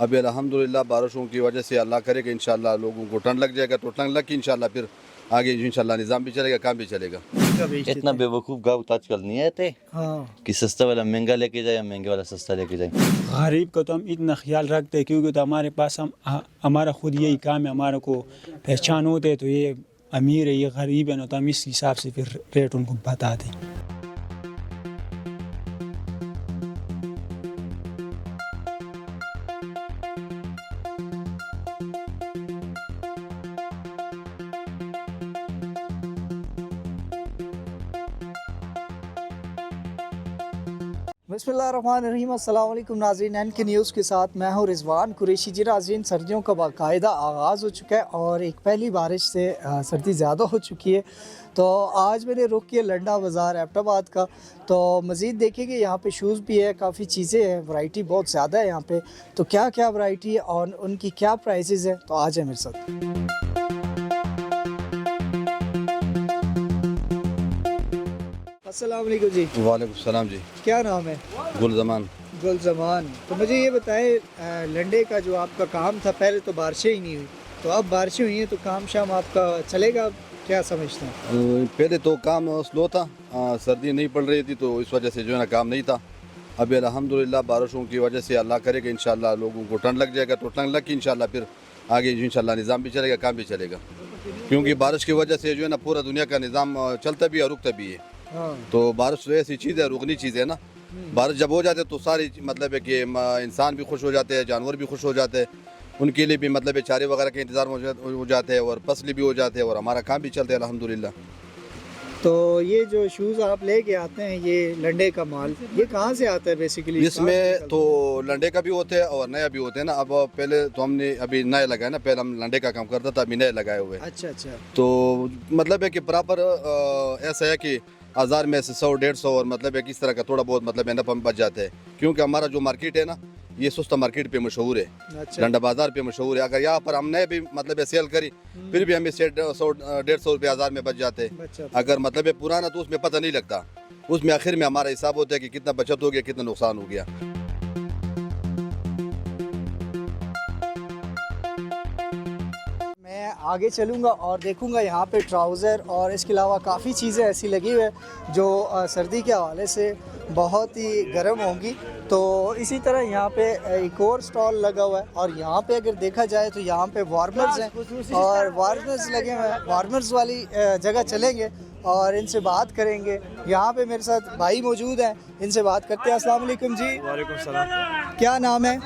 ابھی الحمدللہ بارشوں کی وجہ سے اللہ کرے کہ انشاءاللہ لوگوں کو ٹھنڈ لگ جائے گا، تو ٹھنڈ لگ کے انشاءاللہ پھر آگے انشاءاللہ نظام بھی چلے گا، کام بھی چلے گا۔ اتنا بے وقوف گاؤں آج کل نہیں آتے کہ سستا والا مہنگا لے کے جائے یا مہنگے والا سستا لے کے جائے۔ غریب کا تو ہم اتنا خیال رکھتے ہیں کیونکہ تو ہمارے پاس ہمارا خود یہی کام ہے، ہمارے کو پہچان ہوتے ہے، تو یہ امیر ہے یہ غریب ہے نا، تو ہم اس حساب سے پھر ریٹ ان کو بتا دیں۔ بسم اللہ الرحمن الرحیم، السلام علیکم ناظرین، این کے نیوز کے ساتھ میں ہوں رضوان قریشی۔ جی ناظرین، سردیوں کا باقاعدہ آغاز ہو چکا ہے اور ایک پہلی بارش سے سردی زیادہ ہو چکی ہے، تو آج میں نے رخ کیا لنڈا بازار ایبٹ آباد کا، تو مزید دیکھیں کہ یہاں پہ شوز بھی ہے، کافی چیزیں ہیں، ورائٹی بہت زیادہ ہے یہاں پہ، تو کیا کیا ورائٹی ہے اور ان کی کیا پرائسز ہیں، تو آ جائیں میرے ساتھ۔ السلام علیکم جی۔ وعلیکم السلام جی۔ کیا نام ہے؟ گل زمان۔ گل زمان، تو مجھے یہ بتائیں لنڈے کا جو آپ کا کام تھا، پہلے تو بارشیں ہی نہیں ہوئی، تو اب بارشیں ہوئی ہیں تو کام شام آپ کا چلے گا، کیا سمجھتے ہیں؟ پہلے تو کام سلو تھا، سردی نہیں پڑ رہی تھی تو اس وجہ سے جو ہے نا کام نہیں تھا۔ ابھی الحمدللہ بارشوں کی وجہ سے اللہ کرے کہ انشاءاللہ لوگوں کو ٹھنڈ لگ جائے گا، تو ٹھنڈ لگ کے انشاءاللہ پھر آگے انشاءاللہ نظام بھی چلے گا، کام بھی چلے گا، کیونکہ بارش کی وجہ سے جو ہے نا پورا دنیا کا نظام چلتا بھی ہے اور رکتا بھی ہے۔ تو بارش ایسی چیز ہے، رکنی چیز ہے نا، بارش جب ہو جاتے تو ساری مطلب ہے کہ انسان بھی خوش ہو جاتے ہیں، جانور بھی خوش ہو جاتے ہیں، ان کے لیے بھی مطلب چارے وغیرہ کے انتظار ہو جاتے ہیں اور فصل بھی ہو جاتے ہیں اور ہمارا کام بھی چلتا ہے الحمدللہ۔ تو یہ جو شوز آپ لے کے آتے ہیں، یہ لنڈے کا مال، یہ کہاں سے آتا ہے بیسیکلی؟ اس میں تو لنڈے کا بھی ہوتے ہیں اور نیا بھی ہوتے ہیں نا۔ اب پہلے تو ہم نے ابھی نئے لگائے نا، پہلے ہم لنڈے کا کام کرتا تھا، ابھی نئے لگائے ہوئے۔ اچھا اچھا، تو مطلب ہے کہ پراپر ایسا ہے کہ 1000 میں سے 100 150 اور مطلب ہے کہ اس طرح کا تھوڑا بہت مطلب ہے نفع بچ جاتا ہے، کیونکہ ہمارا جو مارکیٹ ہے نا یہ سستا مارکیٹ پہ مشہور ہے، لنڈا بازار پہ مشہور ہے۔ اگر یہاں پر ہم نے بھی مطلب ہے سیل کری پھر بھی ہمیں 100 150 روپے 1000 میں بچ جاتے ہیں۔ اگر مطلب ہے پرانا تو اس میں پتہ نہیں لگتا، اس میں آخر میں ہمارا حساب ہوتا ہے کہ کتنا بچت ہو گیا، کتنا نقصان ہو گیا۔ آگے چلوں گا اور دیکھوں گا یہاں پہ ٹراؤزر اور اس کے علاوہ کافی چیزیں ایسی لگی ہوئی ہیں جو سردی کے حوالے سے بہت ہی گرم ہوں گی۔ تو اسی طرح یہاں پہ ایک اور سٹال لگا ہوا ہے اور یہاں پہ اگر دیکھا جائے تو یہاں پہ وارمرز ہیں اور وارمرز لگے ہوئے ہیں، وارمرز والی جگہ چلیں گے اور ان سے بات کریں گے۔ یہاں پہ میرے ساتھ بھائی موجود ہیں، ان سے بات کرتے ہیں۔ السلام علیکم جی۔ وعلیکم السلام۔ کیا نام ہے؟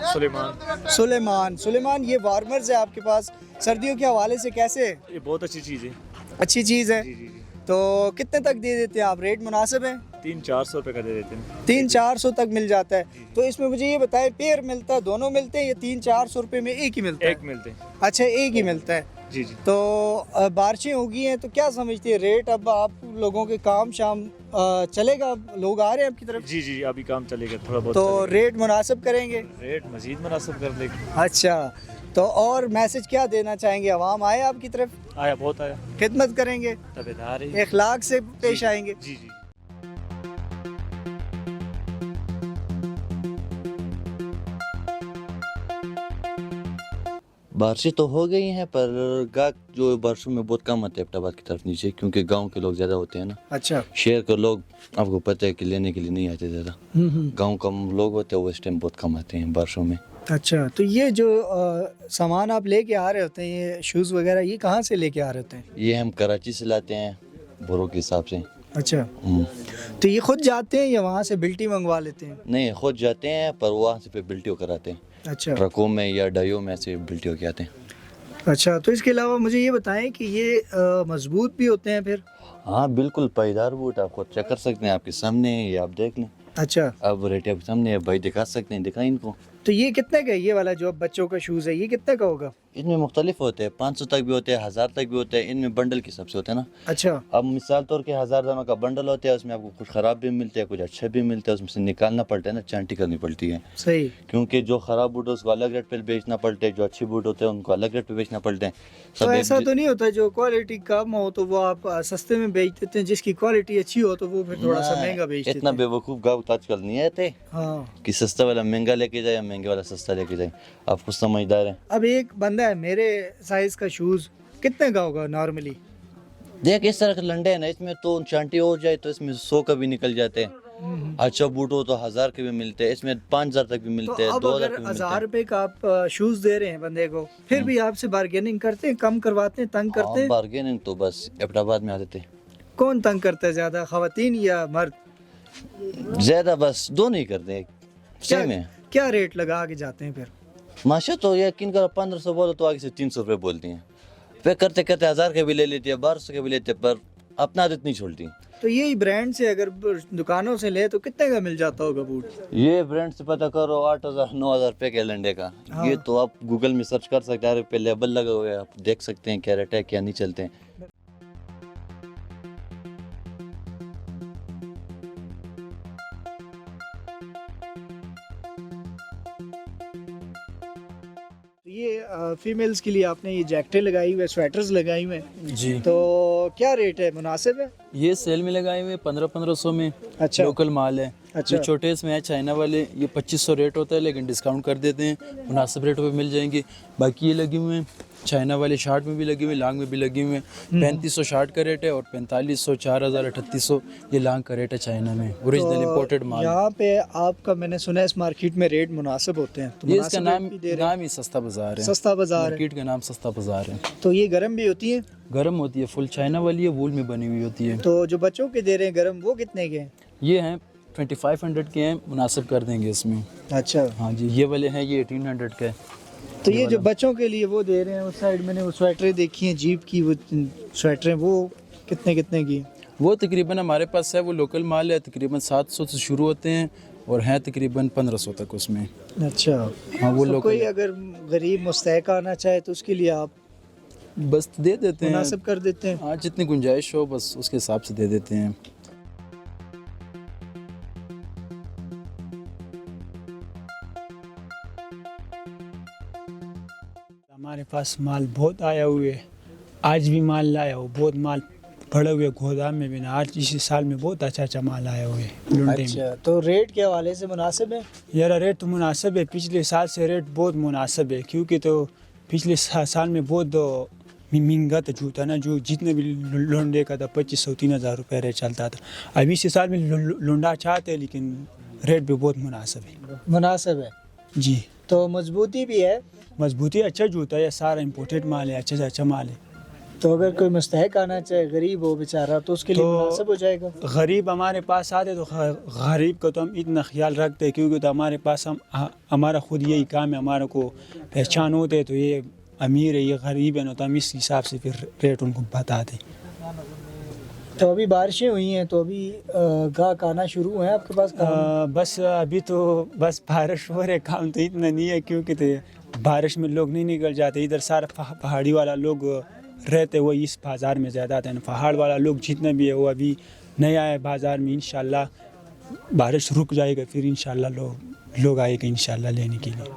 سلیمان۔ سلیمان، یہ وارمرز ہے آپ کے پاس، سردیوں کے حوالے سے کیسے ہے؟ یہ بہت اچھی چیز ہے۔ اچھی چیز ہے؟ جی جی جی۔ تو کتنے تک دے دیتے ہیں آپ؟ ریٹ مناسب ہے؟ 300-400 روپے کا دے دیتے ہیں۔ 300-400 تک مل جاتا ہے۔ تو اس میں مجھے یہ بتائیں پیر ملتا ہے، دونوں ملتے ہیں یا 300-400 روپے میں ایک ہی ملتا ہے؟ ایک ملتے ہیں۔ اچھا، ایک ہی ملتا ہے۔ جی جی۔ تو بارشیں ہو گئی ہیں تو کیا سمجھتے ہیں ریٹ؟ اب آپ لوگوں کے کام شام چلے گا، لوگ آ رہے ہیں آپ کی طرف؟ جی جی، ابھی کام چلے گا تھوڑا بہت۔ تو ریٹ مناسب کریں گے؟ ریٹ مزید مناسب کر دے گا۔ اچھا، تو اور میسج کیا دینا چاہیں گے؟ عوام آئے آپ کی طرف؟ آیا، بہت آیا۔ خدمت کریں گے، تابعدار ہے۔ اخلاق سے پیش آئیں گے؟ جی جی۔ بارشیں تو ہو گئی ہیں پر گاہک جو بارشوں میں بہت کم آتے ہیں ایبٹ آباد کی طرف نیچے، کیونکہ گاؤں کے لوگ زیادہ ہوتے ہیں نا۔ اچھا، شہر کے لوگ آپ کو پتہ ہے کہ لینے کے لیے نہیں آتے زیادہ، گاؤں کم لوگ ہوتے ہیں وہ اس ٹائم بہت کم آتے ہیں بارشوں میں۔ اچھا، تو یہ جو سامان آپ لے کے آ رہے ہوتے ہیں، یہ شوز وغیرہ، یہ کہاں سے لے کے آ رہے ہوتے ہیں؟ یہ ہم کراچی سے لاتے ہیں بورو کے حساب سے۔ اچھا، تو یہ خود جاتے ہیں یا وہاں سے بلٹی منگوا لیتے ہیں؟ نہیں، خود جاتے ہیں پر وہاں سے پھر بلٹی ہو کر آتے ہیں، اچھا ٹرکوں میں یا ڈائیوں میں سے بلٹی ہو کے آتے ہیں۔ اچھا، تو اس کے علاوہ مجھے یہ بتائیں کہ یہ مضبوط بھی ہوتے ہیں پھر؟ ہاں بالکل، پائیدار بوٹ، آپ خود چیک کر سکتے ہیں، آپ کے سامنے ہے، یہ آپ دیکھ لیں۔ اچھا، اب ریٹ آپ کے سامنے ہے، بھائی دکھا سکتے ہیں، دکھائیں ان کو۔ تو یہ کتنے کا ہے؟ یہ والا جو اب بچوں کا شوز ہے یہ کتنے کا ہوگا؟ इनमें मुख्तलिफ होते हैं, 500 तक भी होते हैं, 1000 तक भी होते हैं, इनमें बंडल के हिसाब से होते हैं ना। अच्छा अब मिसाल तौर के 1000 दानों का बंडल होता है, उसमें आपको कुछ ख़राब भी मिलते हैं, कुछ अच्छे भी मिलते हैं, उसमें से निकालना पड़ता है ना, चांटी करनी पड़ती है, सही। क्योंकि जो ख़राब बूट है उसको अलग रेट पे बेचना पड़ता है, जो अच्छे बूट होते हैं उनको अलग रेट पे बेचना पड़ते हैं। तो सब ऐसा तो नहीं होता जो क्वालिटी कम हो तो वो आप सस्ते में बेच देते हैं, जिसकी क्वालिटी अच्छी हो तो वो फिर थोड़ा सा महंगा बेच देते इतना हैं? बेवकूफ़ गाँव तो आजकल नहीं आते हाँ। कि सस्ता वाला महंगा लेके जाए या महंगे वाला सस्ता लेके जाए। आप खुद समझदार हैं। अब एक बंदा है मेरे साइज का शूज़ कितने का होगा नॉर्मली? देख इस तरह के लंडे हैं ना, इसमें तो चांटी हो जाए तो इसमें 100 का भी निकल जाते हैं, अच्छा बूट हो तो 1000 के भी मिलते हैं, इसमें 5000 तक भी तो मिलते हैं, अब 2000 अगर के भी मिलते 1000 हैं। रुपए का आप शूज़ दे रहे हैं बंदे को, फिर भी आपसे बार्गेनिंग करते हैं, कम करवाते हैं, तंग करते हैं? बार्गेनिंग तो बस एबटाबाद में आते थे। कौन तंग करता है ज्यादा, खवातीन या मर्द? ज्यादा बस दोनों ही करते हैं, क्या सेम है। क्या रेट लगा के जाते हैं फिर? माशा तो यकीन करो 1500 बोलो तो आगे से 300 रुपये बोलती हैं, फिर करते करते 1000 के भी ले लेती है, 1200 के भी लेते हैं, पर अपना आदत नहीं छोड़ती। तो यही ब्रांड से अगर दुकानों से ले तो कितने का मिल जाता होगा बूट? ये ब्रांड से पता करो 8000 9000 रुपये के लंडे का। ये तो आप गूगल में सर्च कर सकते हैं, पे लेबल लगा हुआ है, आप देख सकते हैं क्या रेट है क्या नहीं चलते हैं। ये फीमेल्स के लिए आपने ये जैकेटें लगाई हुई है, स्वेटर्स लगाई हुए हैं, जी। तो क्या रेट है, मुनासिब है? ये सेल में लगाए हुए 1500 में। अच्छा। लोकल माल है। अच्छा। जो छोटे इसमें है चाइना वाले, ये 2500 रेट होता है, लेकिन डिस्काउंट कर देते हैं, मुनासिब रेटों पे मिल जाएंगे। बाकी ये लगे हुए हैं चाइना वाले, शार्ट में भी लगे हुए हैं, लॉन्ग में भी लगे हुए हैं। 3500 शार्ट का रेट है और 4500 4000 3800 ये लॉन्ग का रेट है चाइना में, ओरिजिनल इंपोर्टेड माल। यहाँ पे आपका मैंने सुना है इस मार्केट में रेट मुनासिब होते हैं, तो ये इसका मुनासिब रेट भी दे रहे हैं? नाम ही सस्ता बाजार है। सस्ता बाजार है। मार्केट का नाम सस्ता बाजार है। तो ये गरम भी होती है? गर्म होती है, फुल चाइना वाली है, वूल में बनी हुई होती है। तो जो बच्चों के दे रहे हैं गरम, वो कितने के हैं? ये हैं 2500 के हैं, मुनासिब कर देंगे इसमें। अच्छा। हाँ जी, ये वाले हैं ये 1800 का है। तो ये जो बच्चों के लिए वो दे रहे हैं, उस साइड मैंने वो स्वेटरें देखी हैं जीप की, वो स्वेटरें, वो कितने कितने की? वो तकरीबन हमारे पास है, वो लोकल माल है, तकरीबन 700 से शुरू होते हैं और हैं तकरीबन 1500 तक उसमें। अच्छा। हाँ वो तो लोकल कोई अगर गरीब मुस्तहक आना चाहे तो उसके लिए आप बस दे देते हैं, मुनासिब कर देते हैं? हाँ जितनी गुंजाइश हो बस उसके हिसाब से दे देते हैं। हमारे पास माल बहुत आया हुए है, आज भी माल लाया हो, बहुत माल पड़े हुए गोदाम में भी ना, आज इसी साल में बहुत अच्छा अच्छा माल आया हुए है लुंडे में। अच्छा, तो रेट के हवाले से मुनासिब है? यार रेट तो मुनासिब है, पिछले साल से रेट बहुत मुनासिब है, क्योंकि तो पिछले साल में बहुत महंगा था जूता ना, जो जितने भी लुंडे का था 2500 3000 रुपये रेट चलता था। अभी इसी साल में लुंडा चाहते हैं, लेकिन रेट भी बहुत मुनासिब है। मुनासिब है जी। तो मजबूती भी है? मजबूती अच्छा जूता है, सारा इम्पोर्टेड माल है, अच्छा से अच्छा माल है। तो अगर कोई मुस्तहक आना चाहे, गरीब हो बेचारा, तो उसके लिए तो मुनासिब हो जाएगा? गरीब हमारे पास आते तो गरीब का तो हम इतना ख्याल रखते हैं, क्योंकि तो हमारे पास हमारा खुद यही काम है, हमारे को पहचान होते है, तो ये अमीर है ये गरीब है ना, तो हम इस हिसाब से फिर रेट उनको बताते हैं। तो अभी बारिशें हुई हैं, तो अभी गाहक आना शुरू हुए हैं आपके पास? बस अभी तो बस बारिश हो रहे, काम तो इतना नहीं है, क्योंकि तो बारिश में लोग नहीं निकल जाते, इधर सारा पहाड़ी वाला लोग रहते, वो इस बाज़ार में ज़्यादा आते हैं। पहाड़ वाला लोग जितने भी है वो अभी नहीं आए बाज़ार में, इंशाल्लाह बारिश रुक जाएगा फिर इंशाल्लाह लोग आएगा इंशाल्लाह लेने के लिए।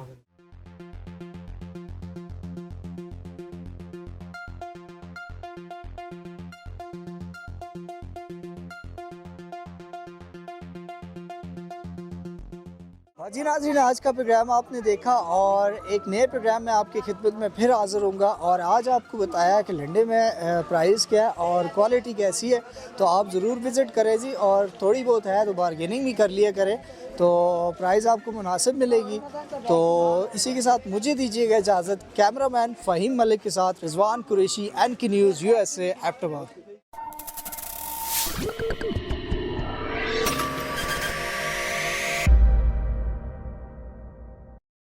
जी नाज़रीन, आज का प्रोग्राम आपने देखा और एक नए प्रोग्राम में आपकी खिदमत में फिर हाज़िर होऊंगा, और आज आपको बताया कि लंडे में प्राइस क्या है और क्वालिटी कैसी है, तो आप ज़रूर विज़िट करें जी, और थोड़ी बहुत है तो बारगेनिंग भी कर लिया करें, तो प्राइस आपको मुनासिब मिलेगी। तो इसी के साथ मुझे दीजिएगा इजाज़त। कैमरामैन फ़हीम मलिक के साथ Rizwan Qureshi, NK news USA, Abbottabad.